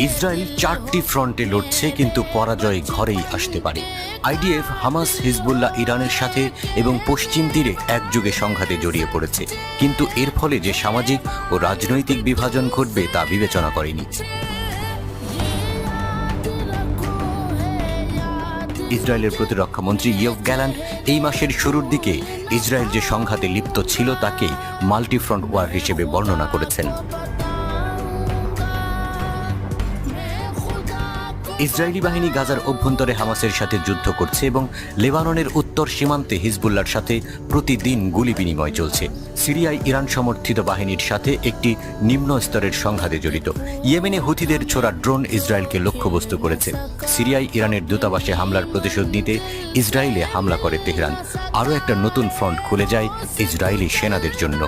Israel 4টি ফ্রন্টে লড়ছে, কিন্তু পরাজয় ঘরেই আসতে পারে। আইডিএফ, হামাস, হিজবুল্লাহ ইরানের সাথে এবং পশ্চিম তীরে একযোগে সংঘাতে জড়িয়ে পড়েছে, কিন্তু এর ফলে যে সামাজিক ও রাজনৈতিক বিভাজন ঘটবে তা বিবেচনা করেনি। ইসরায়েলের প্রতিরক্ষা মন্ত্রী ইয়োভ গ্যালান্ট এই মাসের শুরুর দিকে ইসরায়েল যে সংঘাতে লিপ্ত ছিল তাকে মাল্টিফ্রন্ট ওয়ার হিসেবে বর্ণনা করেছেন। ইসরায়েলি বাহিনী গাজার অভ্যন্তরে হামাসের সাথে যুদ্ধ করছে এবং লেবাননের উত্তর সীমান্তে হিজবুল্লাহর সাথে প্রতিদিন গুলি বিনিময় চলছে। সিরিয়ায় ইরান সমর্থিত বাহিনীর সাথে একটি নিম্ন স্তরের সংঘাতে জড়িত। ইয়েমেনে হুথিদের ছোড়া ড্রোন ইসরায়েলকে লক্ষ্যবস্তু করেছে। সিরিয়ায় ইরানের দূতাবাসে হামলার প্রতিশোধ নিতে ইসরায়েলে হামলা করে তেহরান। আরও একটা নতুন ফ্রন্ট খুলে যায় ইসরায়েলি সেনাদের জন্য।